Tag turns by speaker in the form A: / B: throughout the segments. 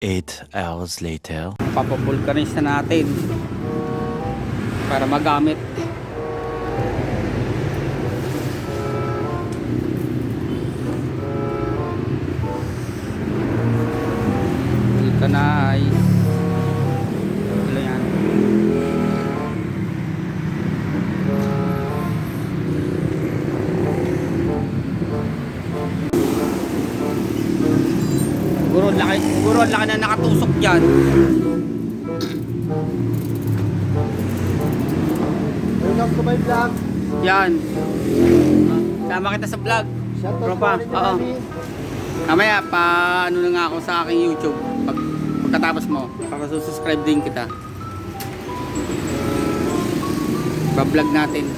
A: 8 hours later.
B: Papavulcanize na natin para magamit. Vulcanize. Ito yan. Siguro laki na nakatusok dyan.
C: Welcome to my vlog.
B: Yan. Sama kita sa vlog.
C: Shoutout
B: Tropa,
C: po ulit
B: oo.
C: namin.
B: Mamaya pa ano na nga ako sa aking YouTube. Pagkatapos mo, subscribe din kita. Ba-vlog natin.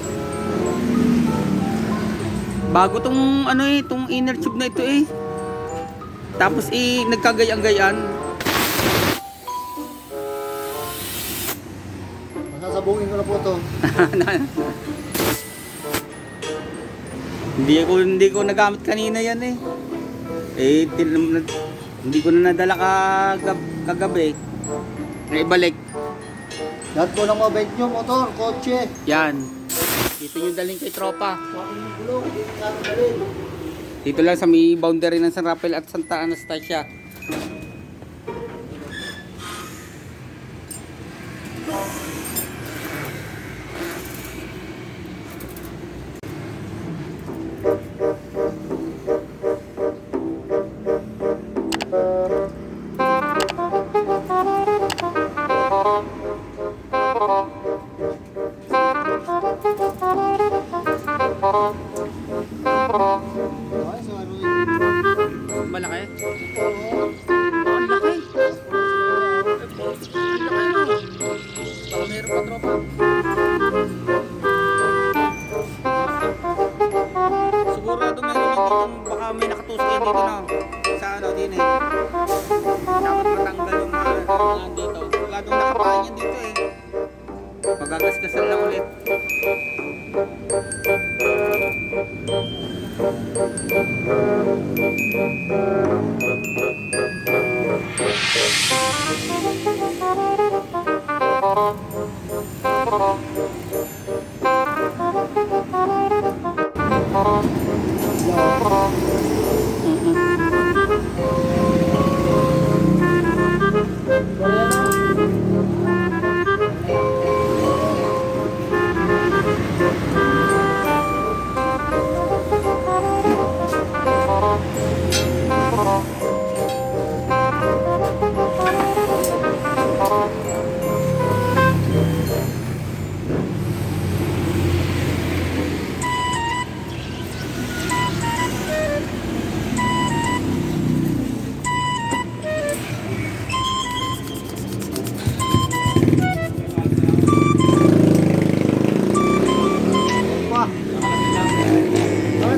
B: Bago tong ano tong inner tube na ito Tapos nagkagayang-gayan.
C: Masasabungin ko na po to.
B: Hindi ko nagamit kanina yan hindi ko na nadala kagabi. Naibalik.
C: Lahat po ng mga bike nyo, motor, kotse.
B: Yan. Dito nyo daling kay tropa.
C: Gulong, dalhin.
B: Dito lang sa may boundary ng San Rafael at Santa Anastasia.
C: Ay, so ano yun?
B: Malaki?
C: Oo.
B: Ang laki. Baka meron pa tropa. Sigurado meron yan dito. Baka may nakatusok yan dito na. Sa ano din Dapat matanggal yung mga dito. Sigurado nakapain yan dito Magagasgasan lang ulit.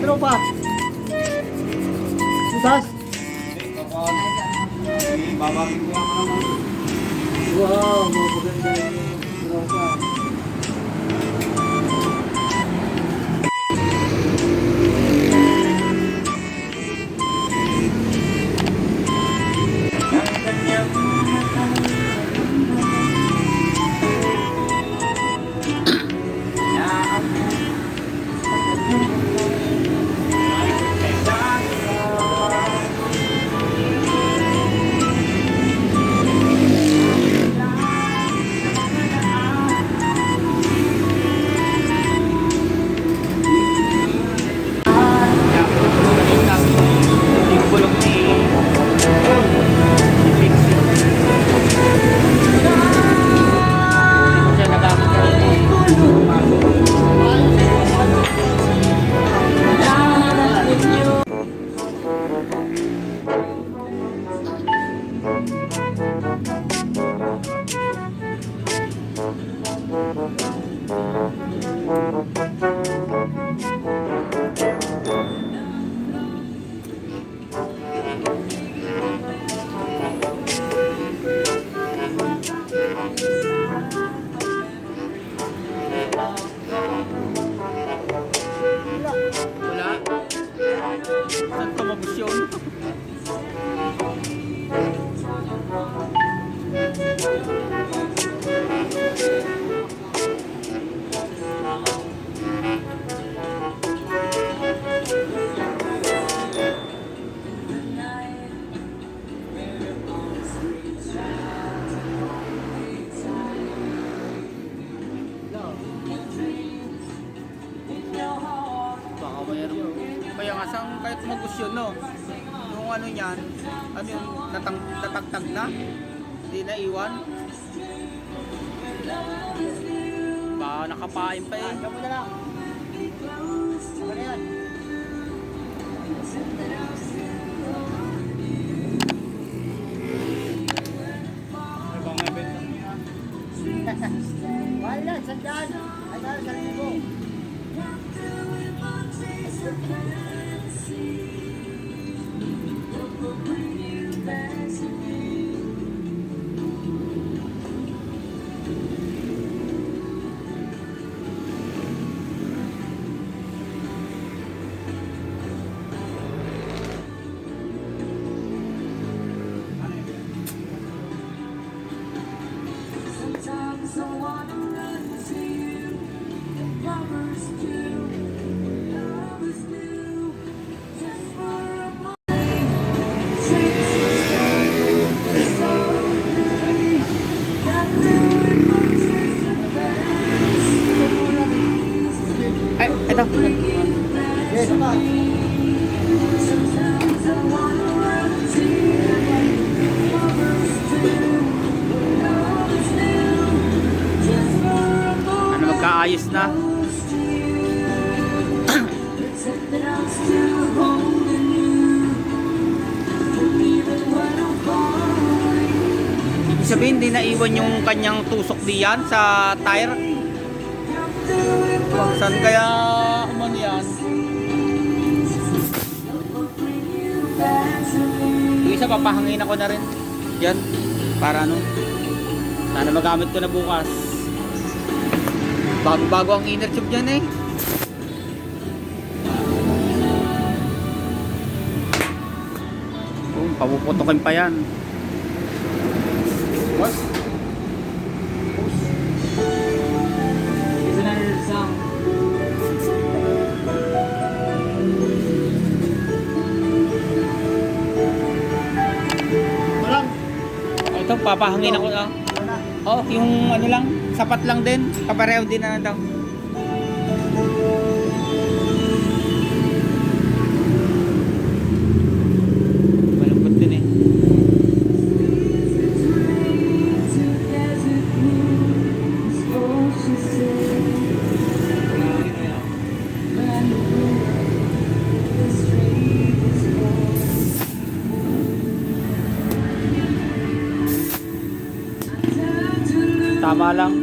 C: Tropa. Sudas. Wow, maganda yung tropa. Saan tumabos yun?
B: angas ang kahit magus yun, no? Yung ano niyan, ano yung natagtag na? Hindi na iwan. Baka nakapain pa eh.
C: Diyan mo na lang. Ano na yan? Mahal yan, sandaan. Ay, dahil sa libo.
D: Sometimes I wanna run to you. Lovers do, lovers do. Just for a moment, takes a turn. So pretty, got through emotions and
B: Ay, ito.
C: Yes, ma.
D: sometimes I wanna run to you. Lovers do, lovers do. Just for a moment.
B: Ano, magkaayos na.
D: Except that I'm still holding you. Even when I'm falling,
B: Ibig sabihin, hindi naiwan yung kanyang tusok diyan sa tire. Saan kaya umano yan?
D: bring you back to me.
B: Yung isa, papahangin ako na rin. Yan, para ano. Sana magamit ko na bukas. Bago-bago ang inner tube dyan eh. Papuputokin pa yan. Boss? It's another song.
C: Walang.
B: Ito, papahangin ako lang.
C: Wala.
B: Oh, yung ano lang, sapat lang din. Kapareho din na daw. Malambot din eh. Tama lang.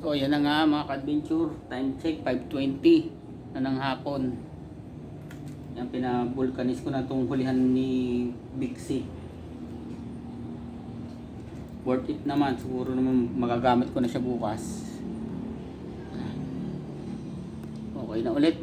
B: So yan na nga mga ka-adventure. Time check 5:20 na ng hapon. Yan, pinabulkanis ko na itong hulihan ni Big C. Worth it naman, siguro naman magagamit ko na siya bukas. Okay na ulit.